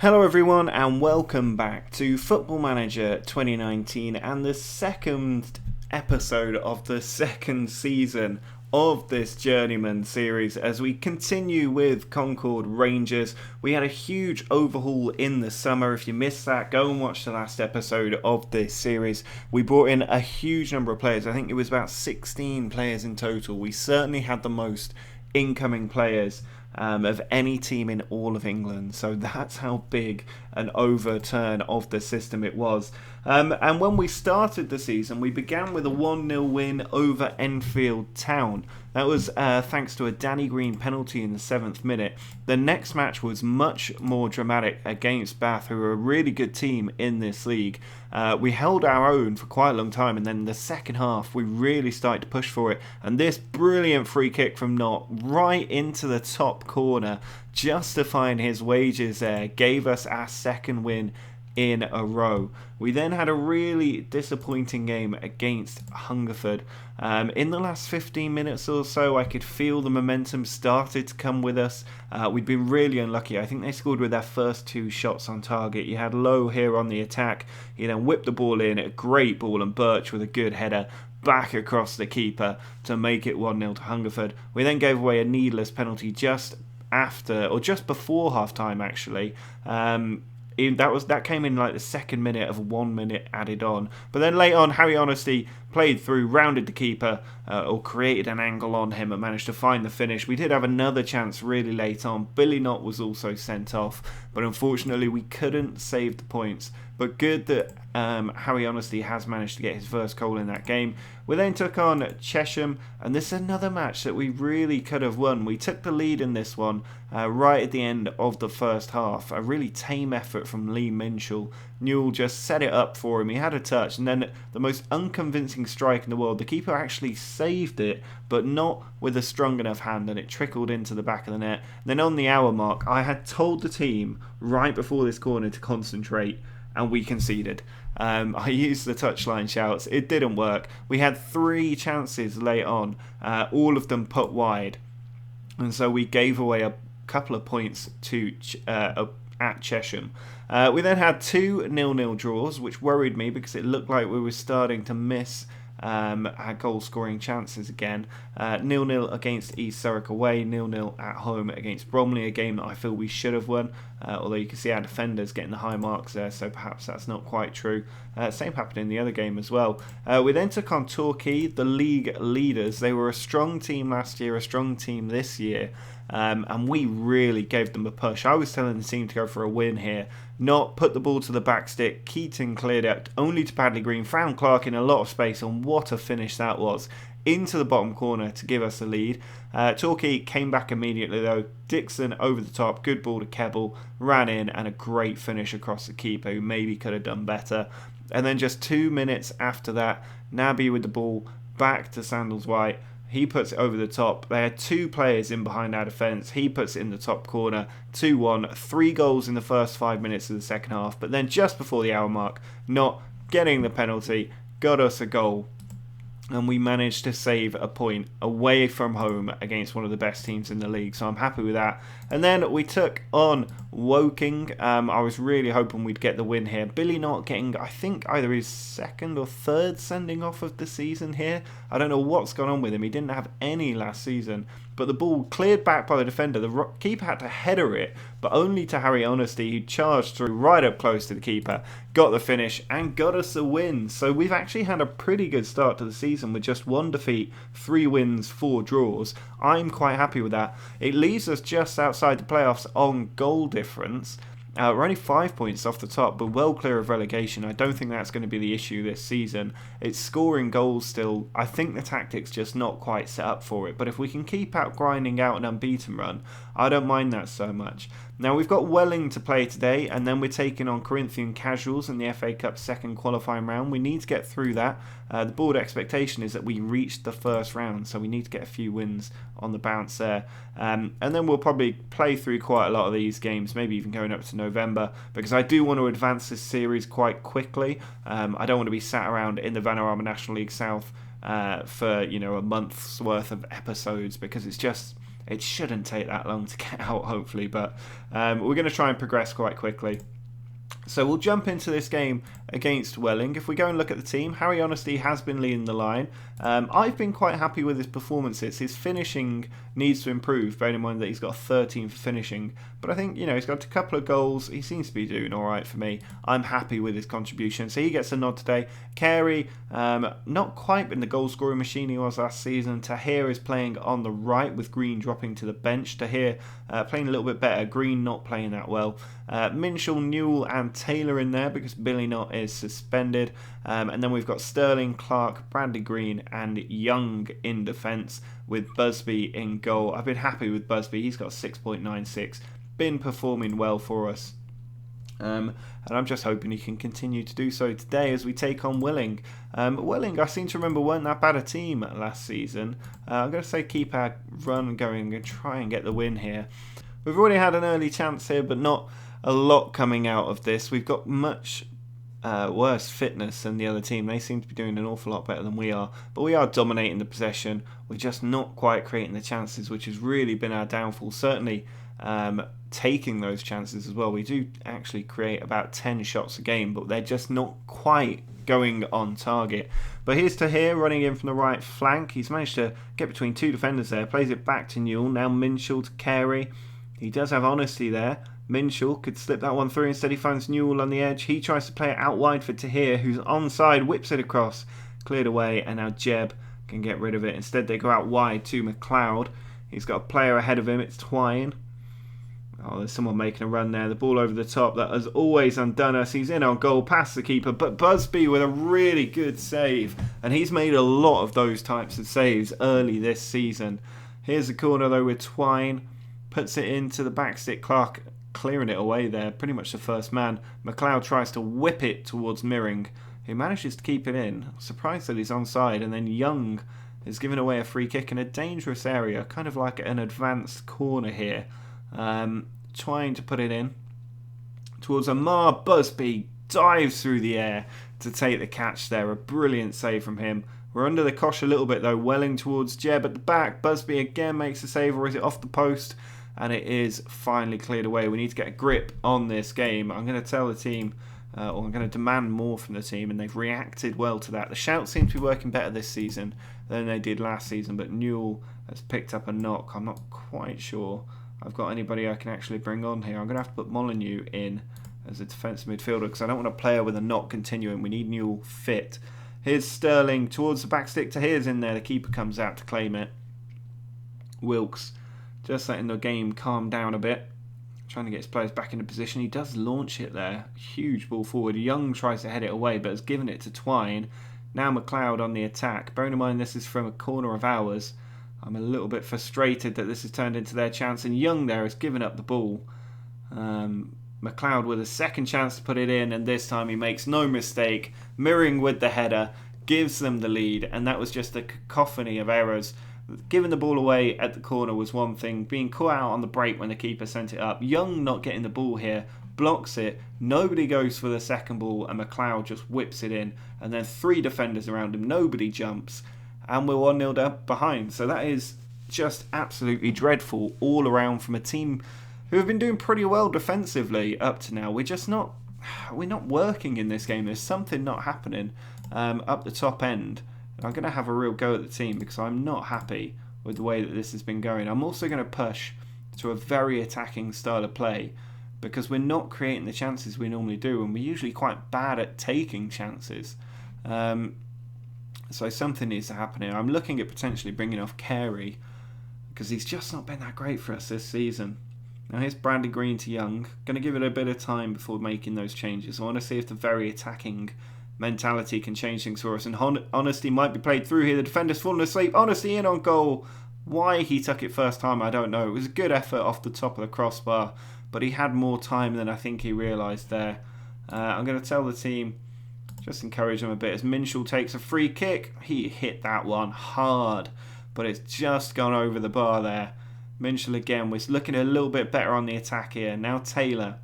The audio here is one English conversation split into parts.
Hello everyone and welcome back to Football Manager 2019 and the second episode of the second season of this Journeyman series as we continue with Concord Rangers. We had a huge overhaul in the summer. If you missed that, go and watch the last episode of this series. We brought in a huge number of players. I think it was about 16 players in total. We certainly had the most incoming players of any team in all of England, so that's how big an overturn of the system it was. And when we started the season, we began with a 1-0 win over Enfield Town. That was thanks to a Danny Green penalty in the 7th minute. The next match was much more dramatic against Bath, who are a really good team in this league. We held our own for quite a long time, and then in the second half we really started to push for it, and this brilliant free kick from Knott right into the top corner, justifying his wages there, gave us our second win in a row. We then had a really disappointing game against Hungerford. In the last 15 minutes or so, I could feel the momentum started to come with us. We'd been really unlucky. I think they scored with their first 2 shots on target. You had Lowe here on the attack. He then whipped the ball in, a great ball, and Birch with a good header back across the keeper to make it 1-0 to Hungerford. We then gave away a needless penalty just after, or just before half-time actually. That came in like the second minute of 1 minute added on. But then late on, Harry Honesty played through, rounded the keeper, or created an angle on him and managed to find the finish. We did have another chance really late on. Billy Knott was also sent off, but unfortunately we couldn't save the points. But good that Harry Honesty has managed to get his first goal in that game. We then took on Chesham, and this is another match that we really could have won. We took the lead in this one right at the end of the first half. A really tame effort from Lee Minshall. Newell just set it up for him. He had a touch, and then the most unconvincing strike in the world. The keeper actually saved it, but not with a strong enough hand, and it trickled into the back of the net. Then on the hour mark, I had told the team right before this corner to concentrate, and we conceded. I used the touchline shouts. It didn't work. We had 3 chances late on, all of them put wide, and so we gave away a couple of points to at Chesham. We then had 2 0-0 draws, which worried me because it looked like we were starting to miss our goal-scoring chances again. 0-0 against East Surrey away, 0-0 at home against Bromley, a game that I feel we should have won, although you can see our defenders getting the high marks there, so perhaps that's not quite true. Same happened in the other game as well. We then took on Torquay, the league leaders. They were a strong team last year, a strong team this year, and we really gave them a push. I was telling the team to go for a win here, not put the ball to the back stick. Keaton cleared it only to Padley Green, found Clark in a lot of space, and what a finish that was, into the bottom corner to give us the lead. Torquay came back immediately though. Dixon over the top, good ball to Kebble, ran in, and a great finish across the keeper who maybe could have done better. And then just 2 minutes after that, Naby with the ball back to Sandals White. He puts it over the top. They had 2 players in behind our defence. He puts it in the top corner. 2-1. 3 goals in the first 5 minutes of the second half. But then just before the hour mark, not getting the penalty, got us a goal. And we managed to save a point away from home against one of the best teams in the league. So I'm happy with that. And then we took on Woking. I was really hoping we'd get the win here. Billy Knott getting, I think, either his 2nd or 3rd sending off of the season here. I don't know what's gone on with him. He didn't have any last season. But the ball cleared back by the defender. The keeper had to header it, but only to Harry Honesty, who charged through right up close to the keeper, got the finish, and got us a win. So we've actually had a pretty good start to the season with just 1 defeat, 3 wins, 4 draws. I'm quite happy with that. It leaves us just outside the playoffs on goal difference. We're only 5 points off the top, but well clear of relegation. I don't think that's going to be the issue this season. It's scoring goals still. I think the tactics just not quite set up for it. But if we can keep out grinding out an unbeaten run, I don't mind that so much. Now we've got Welling to play today, and then we're taking on Corinthian Casuals in the FA Cup second qualifying round. We need to get through that. The board expectation is that we reached the first round, so we need to get a few wins on the bounce there. And then we'll probably play through quite a lot of these games, maybe even going up to November, because I do want to advance this series quite quickly. I don't want to be sat around in the Vanarama National League South for a month's worth of episodes, because it's It shouldn't take that long to get out, hopefully, but we're going to try and progress quite quickly. So we'll jump into this game against Welling. If we go and look at the team, Harry Honesty has been leading the line. I've been quite happy with his performances. His finishing needs to improve, bearing in mind that he's got 13 for finishing. But I think, he's got a couple of goals. He seems to be doing all right for me. I'm happy with his contribution. So he gets a nod today. Carey, not quite been the goal-scoring machine he was last season. Tahir is playing on the right with Green dropping to the bench. Tahir playing a little bit better. Green not playing that well. Minshall, Newell and Taylor in there because Billy Knott is suspended. And then we've got Sterling, Clark, Bradley Green and Young in defence with Busby in goal. I've been happy with Busby. He's got 6.96. Been performing well for us. And I'm just hoping he can continue to do so today as we take on Welling. Welling, I seem to remember, weren't that bad a team last season. I'm going to say keep our run going and try and get the win here. We've already had an early chance here, but not a lot coming out of this. We've got much worse fitness than the other team. They seem to be doing an awful lot better than we are, but we are dominating the possession. We're just not quite creating the chances, which has really been our downfall. Certainly taking those chances as well. We do actually create about 10 shots a game, but they're just not quite going on target. But here's Tahir running in from the right flank. He's managed to get between two defenders there, plays it back to Newell. Now Minshall to Carey. He does have Honesty there. Minshall could slip that one through. Instead he finds Newell on the edge. He tries to play it out wide for Tahir, who's onside, whips it across, cleared away, and now Jeb can get rid of it. Instead they go out wide to McLeod. He's got a player ahead of him. It's Twine. Oh, there's someone making a run there. The ball over the top. That has always undone us. He's in on goal, past the keeper. But Busby with a really good save. And he's made a lot of those types of saves early this season. Here's the corner though with Twine. Puts it into the back stick. Clark clearing it away there. Pretty much the first man. McLeod tries to whip it towards Mirring, who manages to keep it in. Surprised that he's onside. And then Young is giving away a free kick in a dangerous area. Kind of like an advanced corner here. Trying to put it in towards Amar. Busby dives through the air to take the catch there. A brilliant save from him. We're under the cosh a little bit though. Welling towards Jeb at the back. Busby again makes the save, or is it off the post? And it is finally cleared away. We need to get a grip on this game. I'm going to tell the team, or I'm going to demand more from the team, and they've reacted well to that. The shouts seem to be working better this season than they did last season, but Newell has picked up a knock. I'm not quite sure I've got anybody I can actually bring on here. I'm going to have to put Molyneux in as a defensive midfielder because I don't want a player with a knock continuing. We need Newell fit. Here's Sterling towards the back stick. Tahir's in there. The keeper comes out to claim it. Wilkes just letting the game calm down a bit. Trying to get his players back into position. He does launch it there. Huge ball forward. Young tries to head it away but has given it to Twine. Now McLeod on the attack. Bearing in mind this is from a corner of ours. I'm a little bit frustrated that this has turned into their chance, and Young there has given up the ball. McLeod with a second chance to put it in, and this time he makes no mistake. Mirring with the header gives them the lead, and that was just a cacophony of errors. Giving the ball away at the corner was one thing. Being caught out on the break when the keeper sent it up. Young not getting the ball here. Blocks it. Nobody goes for the second ball, and McLeod just whips it in. And then three defenders around him. Nobody jumps. And we're 1-0 up behind. So that is just absolutely dreadful all around from a team who have been doing pretty well defensively up to now. We're not working in this game. There's something not happening up the top end. And I'm going to have a real go at the team because I'm not happy with the way that this has been going. I'm also going to push to a very attacking style of play because we're not creating the chances we normally do, and we're usually quite bad at taking chances. So something needs to happen here. I'm looking at potentially bringing off Carey because he's just not been that great for us this season. Now here's Bradley Green to Young. Going to give it a bit of time before making those changes. I want to see if the very attacking mentality can change things for us. And Honesty might be played through here. The defender's fallen asleep. Honesty in on goal. Why he took it first time, I don't know. It was a good effort off the top of the crossbar, but he had more time than I think he realised there. I'm going to tell the team, just encourage them a bit as Minshall takes a free kick. He hit that one hard, but it's just gone over the bar there. Minshall again was looking a little bit better on the attack here. Now Taylor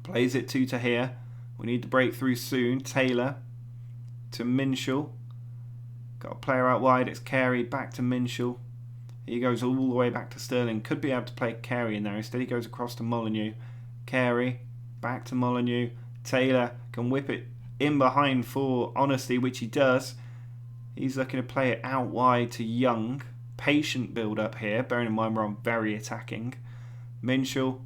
plays it to Tahir. We need to break through soon. Taylor to Minshall. Got a player out wide. It's Carey back to Minshall. He goes all the way back to Sterling. Could be able to play Carey in there. Instead he goes across to Molineux. Carey, back to Molineux. Taylor can whip it in behind for Honesty, which he does. He's looking to play it out wide to Young. Patient build up here, bearing in mind we're on very attacking. Minshall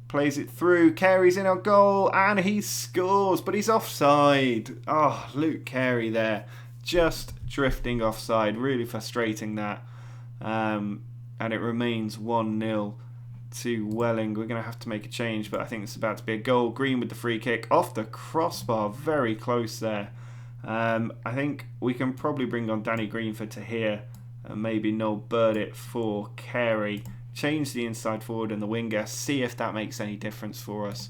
plays it through. Carey's in our goal and he scores, but he's offside. Oh, Luke Carey there, just drifting offside. Really frustrating that. And it remains 1-0 to Welling. We're going to have to make a change, but I think it's about to be a goal. Green with the free kick off the crossbar, very close there. I think we can probably bring on Danny Greenford to here and maybe Noel Burdett for Carey. Change the inside forward and the winger, see if that makes any difference for us.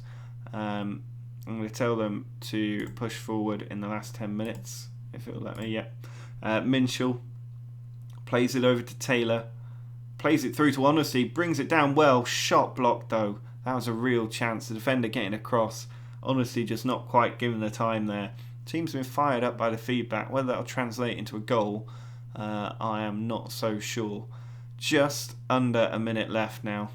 I'm going to tell them to push forward in the last 10 minutes, if it'll let me. Yeah. Minshall plays it over to Taylor, plays it through to Honesty, brings it down well. Shot blocked though. That was a real chance. The defender getting across. Honesty just not quite given the time there. Team's been fired up by the feedback. Whether that'll translate into a goal, I am not so sure. Just under a minute left now.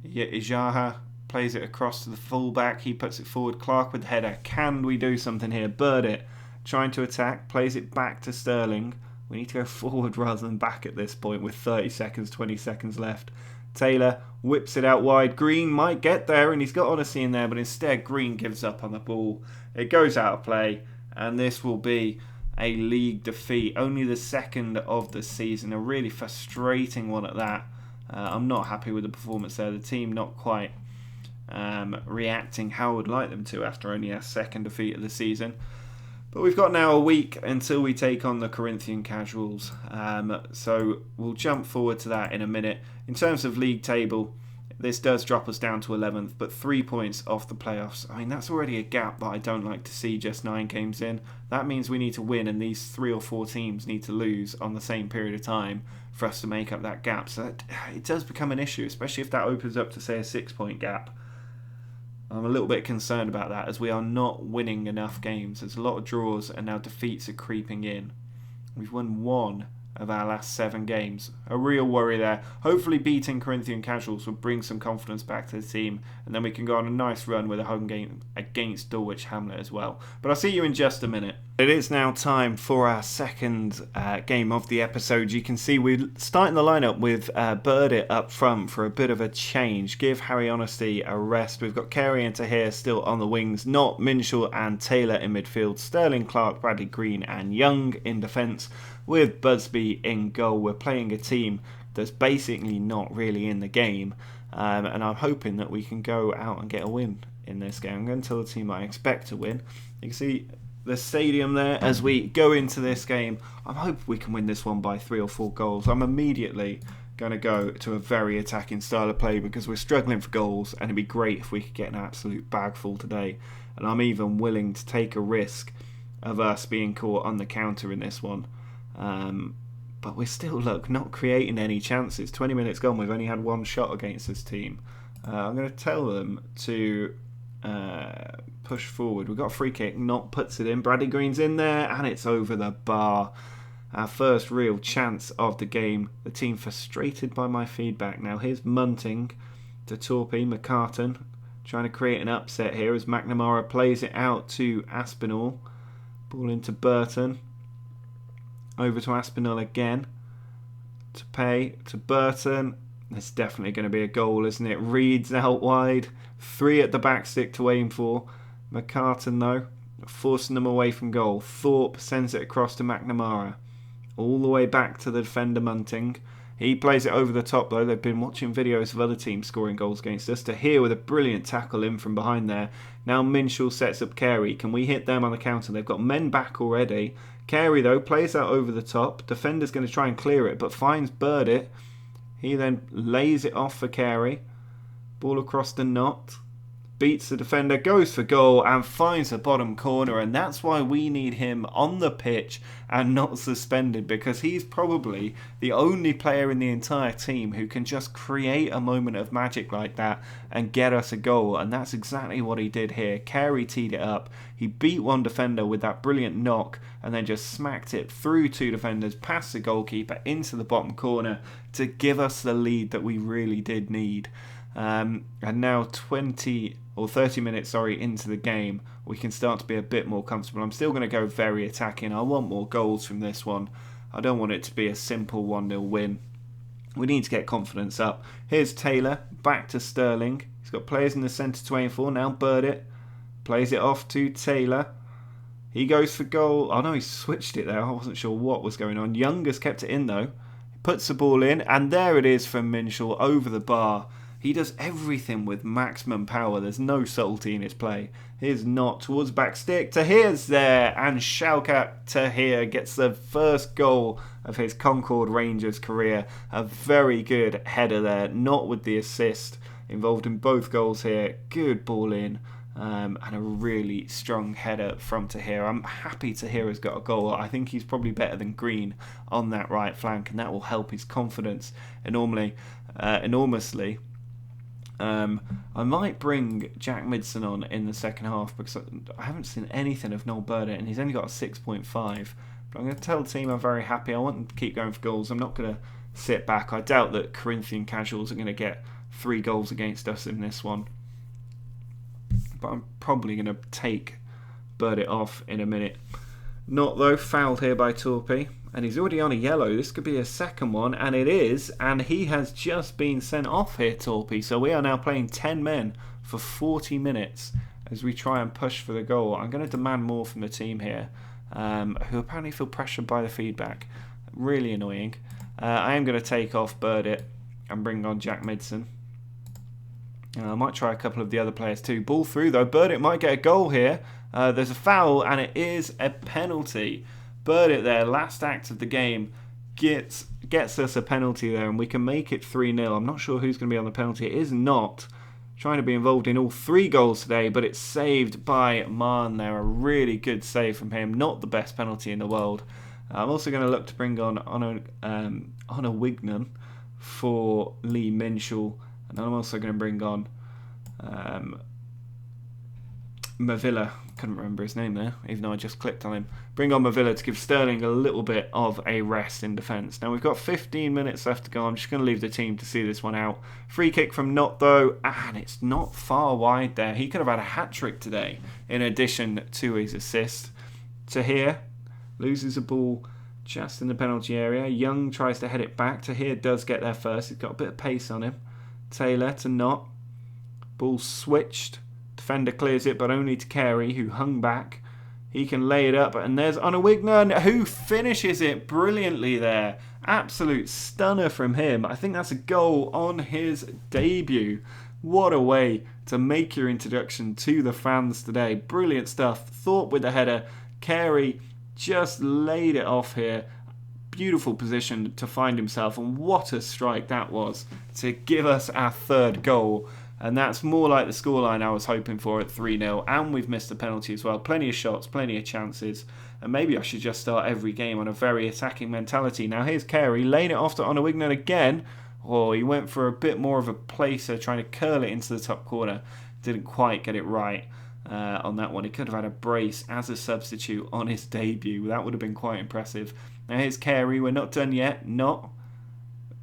Ijaha plays it across to the fullback. He puts it forward. Clark with the header. Can we do something here? Burdett trying to attack. Plays it back to Sterling. We need to go forward rather than back at this point with 30 seconds, 20 seconds left. Taylor whips it out wide. Green might get there and he's got Honesty in there, but instead Green gives up on the ball. It goes out of play and this will be a league defeat. Only the second of the season. A really frustrating one at that. I'm not happy with the performance there. The team not quite reacting how I would like them to after only our second defeat of the season. But we've got now a week until we take on the Corinthian Casuals. So we'll jump forward to that in a minute. In terms of league table, this does drop us down to 11th, but 3 points off the playoffs. I mean, that's already a gap that I don't like to see just 9 games in. That means we need to win, and these 3 or 4 teams need to lose on the same period of time for us to make up that gap. So it does become an issue, especially if that opens up to, say, a 6-point gap. I'm a little bit concerned about that as we are not winning enough games. There's a lot of draws and now defeats are creeping in. We've won 1 of our last 7 games. A real worry there. Hopefully beating Corinthian Casuals will bring some confidence back to the team and then we can go on a nice run with a home game against Dulwich Hamlet as well. But I'll see you in just a minute. It is now time for our second game of the episode. You can see we're starting the lineup with Burdett up front for a bit of a change. Give Harry Honesty a rest. We've got Carey into here still on the wings. Not Minshall and Taylor in midfield. Sterling, Clark, Bradley Green and Young in defence. With Busby in goal. We're playing a team that's basically not really in the game. And I'm hoping that we can go out and get a win in this game. I'm going to tell the team I expect to win. You can see the stadium there as we go into this game. I'm hoping we can win this one by 3 or 4 goals. I'm immediately going to go to a very attacking style of play because we're struggling for goals and it'd be great if we could get an absolute bagful today. And I'm even willing to take a risk of us being caught on the counter in this one. But we're still, look, not creating any chances. 20 minutes gone, we've only had 1 shot against this team. I'm going to tell them to push forward. We've got a free kick, Not puts it in. Bradley Green's in there, and it's over the bar. Our first real chance of the game. The team frustrated by my feedback. Now here's Munting to Torpy, McCartan. Trying to create an upset here as McNamara plays it out to Aspinall. Ball into Burton. Over to Aspinall again. To Pay, to Burton. It's definitely going to be a goal, isn't it? Reed's out wide. 3 at the back stick to aim for. McCartan, though, forcing them away from goal. Thorpe sends it across to McNamara. All the way back to the defender, Munting. He plays it over the top, though. They've been watching videos of other teams scoring goals against us. To here with a brilliant tackle in from behind there. Now Minshall sets up Carey. Can we hit them on the counter? They've got men back already. Carey, though, plays that over the top. Defender's going to try and clear it, but finds Burdett. He then lays it off for Carey. Ball across the Knott. beats the defender, goes for goal and finds the bottom corner, and that's why we need him on the pitch and not suspended, because he's probably the only player in the entire team who can just create a moment of magic like that and get us a goal, and that's exactly what he did here. Carey teed it up, he beat one defender with that brilliant knock and then just smacked it through two defenders, past the goalkeeper into the bottom corner to give us the lead that we really did need. And now 30 minutes into the game, we can start to be a bit more comfortable. I'm still going to go very attacking. I want more goals from this one. I don't want it to be a simple 1-0 win. We need to get confidence up. Here's Taylor, back to Sterling. He's got players in the centre to aim for. Now Burdett plays it off to Taylor. He goes for goal. Oh no, he switched it there. I wasn't sure what was going on. Younger's kept it in though. He puts the ball in, and there it is from Minshall over the bar. He does everything with maximum power. There's no subtlety in his play. Here's Knott towards back stick. Tahir's there, and Shaukat Tahir gets the first goal of his Concord Rangers career. A very good header there. Knott with the assist. Involved in both goals here. Good ball in. And a really strong header from Tahir. I'm happy Tahir has got a goal. I think he's probably better than Green on that right flank, and that will help his confidence enormously. I might bring Jack Midson on in the second half because I haven't seen anything of Noel Burdett, and he's only got a 6.5. But I'm going to tell the team I'm very happy. I want them to keep going for goals. I'm not going to sit back. I doubt that Corinthian casuals are going to get 3 goals against us in this one. But I'm probably going to take Burdett off in a minute. Not though, fouled here by Torpy. And he's already on a yellow. This could be a second one, and it is. And he has just been sent off here, Torpy. So we are now playing 10 men for 40 minutes as we try and push for the goal. I'm going to demand more from the team here, who apparently feel pressured by the feedback. Really annoying. I am going to take off Burdett and bring on Jack Midson. I might try a couple of the other players too. Ball through though. Burdett might get a goal here. There's a foul, and it is a penalty. Burdett there, last act of the game, gets us a penalty there, and we can make it 3-0. I'm not sure who's going to be on the penalty. It is Knott, trying to be involved in all 3 goals today, but it's saved by Marn there. A really good save from him. Not the best penalty in the world. I'm also going to look to bring on Honor Wignan for Lee Minshall, and I'm also going to bring on Mavilla. Couldn't remember his name there, even though I just clicked on him. Bring on Mavilla to give Sterling a little bit of a rest in defence. Now we've got 15 minutes left to go. I'm just going to leave the team to see this one out. Free kick from Knott though, and it's not far wide there. He could have had a hat-trick today in addition to his assist. Tahir loses a ball just in the penalty area. Young tries to head it back. Tahir does get there first. He's got a bit of pace on him. Taylor to Knott. Ball switched. Defender clears it, but only to Carey, who hung back. He can lay it up, and there's Onawignan, who finishes it brilliantly there. Absolute stunner from him. I think that's a goal on his debut. What a way to make your introduction to the fans today. Brilliant stuff. Thorpe with the header. Carey just laid it off here. Beautiful position to find himself, and what a strike that was to give us our 3rd goal. And that's more like the scoreline I was hoping for at 3-0. And we've missed a penalty as well. Plenty of shots, plenty of chances. And maybe I should just start every game on a very attacking mentality. Now here's Carey, laying it off to Onawignan again. Oh, he went for a bit more of a placer, trying to curl it into the top corner. Didn't quite get it right on that one. He could have had a brace as a substitute on his debut. That would have been quite impressive. Now here's Carey. We're not done yet. Not.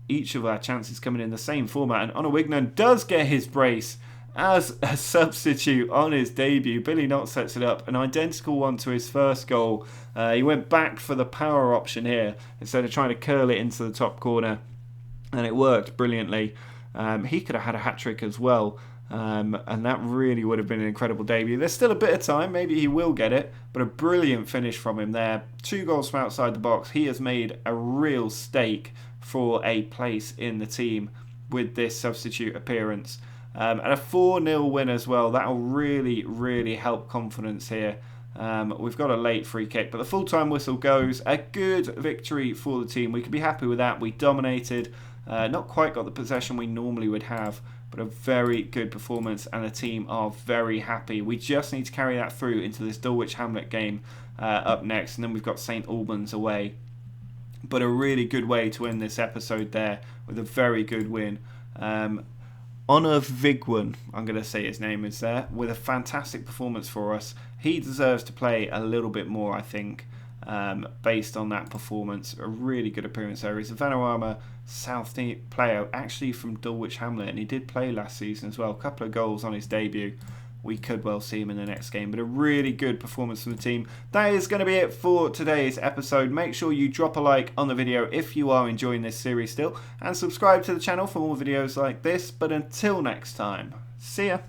Each of our chances coming in the same format, and Onawignan does get his brace as a substitute on his debut. Billy Knott sets it up, an identical one to his first goal. He went back for the power option here instead of trying to curl it into the top corner, and it worked brilliantly. He could have had a hat-trick as well, and that really would have been an incredible debut. There's still a bit of time, maybe he will get it, but a brilliant finish from him there. 2 goals from outside the box. He has made a real stake for a place in the team with this substitute appearance. And a 4-0 win as well. That'll really, really help confidence here. We've got a late free kick, but the full-time whistle goes. A good victory for the team. We can be happy with that. We dominated. Not quite got the possession we normally would have but a very good performance, and the team are very happy. We just need to carry that through into this Dulwich Hamlet game up next, and then we've got St Albans away. But a really good way to end this episode there with a very good win. Honor Vigwan, I'm going to say his name is there, with a fantastic performance for us. He deserves to play a little bit more, I think, based on that performance. A really good appearance there. He's a Vanarama South player, actually from Dulwich Hamlet, and he did play last season as well. A couple of goals on his debut. We could well see him in the next game, but a really good performance from the team. That is going to be it for today's episode. Make sure you drop a like on the video if you are enjoying this series still, and subscribe to the channel for more videos like this. But until next time, see ya.